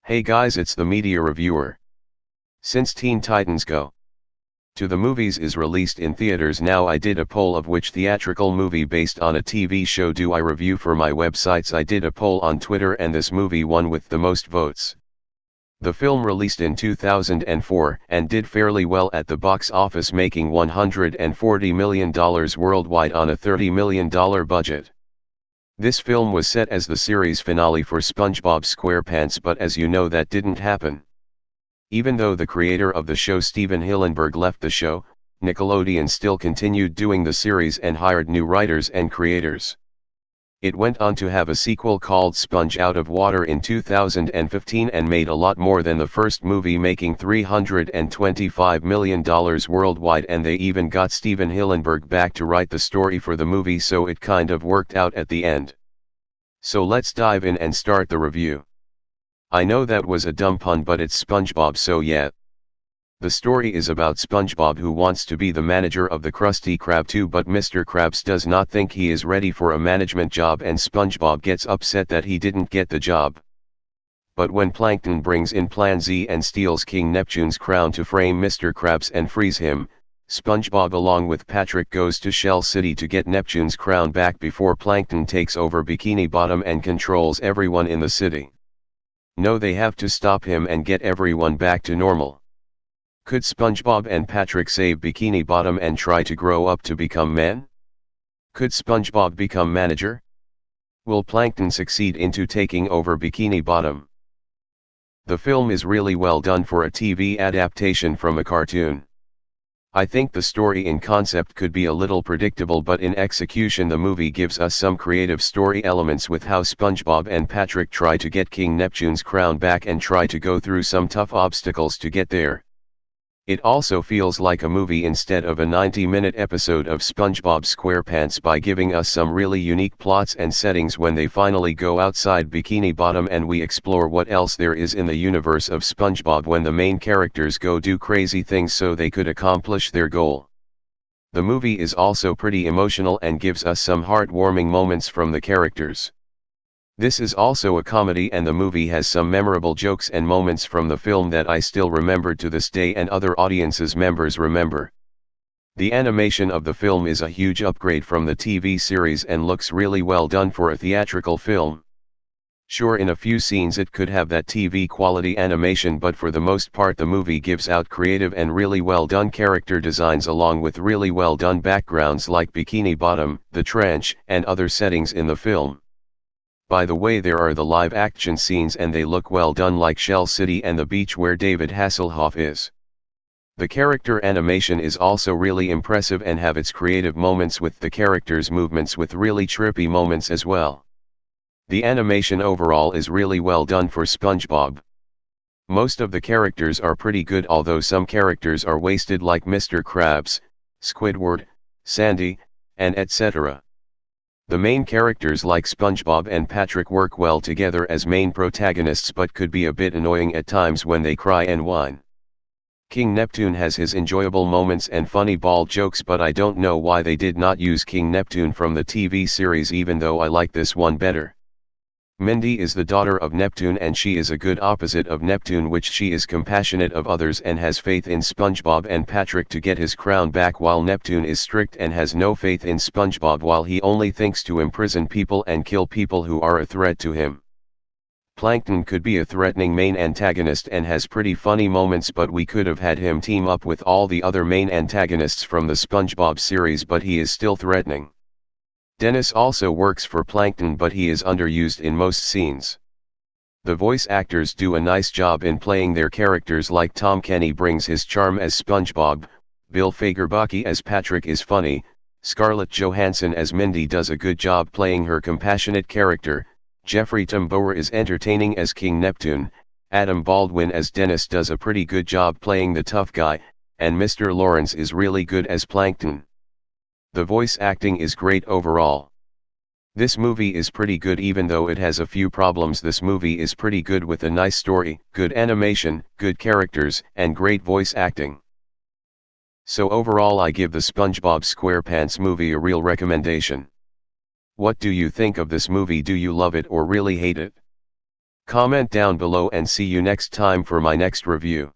Hey guys, it's the media reviewer. Since Teen Titans Go to the movies is released in theaters now, I did a poll of which theatrical movie based on a TV show do I review for my websites. I did a poll on Twitter and this movie won with the most votes. The film released in 2004 and did fairly well at the box office, making $140 million worldwide on a $30 million budget. This film was set as the series finale for SpongeBob SquarePants, but as you know, that didn't happen. Even though the creator of the show Steven Hillenburg left the show, Nickelodeon still continued doing the series and hired new writers and creators. It went on to have a sequel called Sponge Out of Water in 2015 and made a lot more than the first movie, making $325 million worldwide, and they even got Steven Hillenburg back to write the story for the movie, so it kind of worked out at the end. So let's dive in and start the review. I know that was a dumb pun, but it's SpongeBob, so yeah. The story is about SpongeBob, who wants to be the manager of the Krusty Krab too, but Mr. Krabs does not think he is ready for a management job, and SpongeBob gets upset that he didn't get the job. But when Plankton brings in Plan Z and steals King Neptune's crown to frame Mr. Krabs and freeze him, SpongeBob along with Patrick goes to Shell City to get Neptune's crown back before Plankton takes over Bikini Bottom and controls everyone in the city. No, they have to stop him and get everyone back to normal. Could SpongeBob and Patrick save Bikini Bottom and try to grow up to become men? Could SpongeBob become manager? Will Plankton succeed into taking over Bikini Bottom? The film is really well done for a TV adaptation from a cartoon. I think the story in concept could be a little predictable, but in execution the movie gives us some creative story elements with how SpongeBob and Patrick try to get King Neptune's crown back and try to go through some tough obstacles to get there. It also feels like a movie instead of a 90-minute episode of SpongeBob SquarePants by giving us some really unique plots and settings when they finally go outside Bikini Bottom and we explore what else there is in the universe of SpongeBob when the main characters go do crazy things so they could accomplish their goal. The movie is also pretty emotional and gives us some heartwarming moments from the characters. This is also a comedy, and the movie has some memorable jokes and moments from the film that I still remember to this day and other audiences members remember. The animation of the film is a huge upgrade from the TV series and looks really well done for a theatrical film. Sure, in a few scenes it could have that TV quality animation, but for the most part the movie gives out creative and really well done character designs along with really well done backgrounds like Bikini Bottom, the trench, and other settings in the film. By the way, there are the live action scenes and they look well done, like Shell City and the beach where David Hasselhoff is. The character animation is also really impressive and have its creative moments with the characters' movements with really trippy moments as well. The animation overall is really well done for SpongeBob. Most of the characters are pretty good, although some characters are wasted like Mr. Krabs, Squidward, Sandy, and etc. The main characters like SpongeBob and Patrick work well together as main protagonists, but could be a bit annoying at times when they cry and whine. King Neptune has his enjoyable moments and funny bald jokes, but I don't know why they did not use King Neptune from the TV series, even though I like this one better. Mindy is the daughter of Neptune and she is a good opposite of Neptune, which she is compassionate of others and has faith in SpongeBob and Patrick to get his crown back, while Neptune is strict and has no faith in SpongeBob, while he only thinks to imprison people and kill people who are a threat to him. Plankton could be a threatening main antagonist and has pretty funny moments, but we could have had him team up with all the other main antagonists from the SpongeBob series, but he is still threatening. Dennis also works for Plankton, but he is underused in most scenes. The voice actors do a nice job in playing their characters, like Tom Kenny brings his charm as SpongeBob, Bill Fagerbakke as Patrick is funny, Scarlett Johansson as Mindy does a good job playing her compassionate character, Jeffrey Tambor is entertaining as King Neptune, Adam Baldwin as Dennis does a pretty good job playing the tough guy, and Mr. Lawrence is really good as Plankton. The voice acting is great overall. This movie is pretty good even though it has a few problems. This movie is pretty good with a nice story, good animation, good characters, and great voice acting. So overall I give the SpongeBob SquarePants movie a real recommendation. What do you think of this movie? Do you love it or really hate it? Comment down below and see you next time for my next review.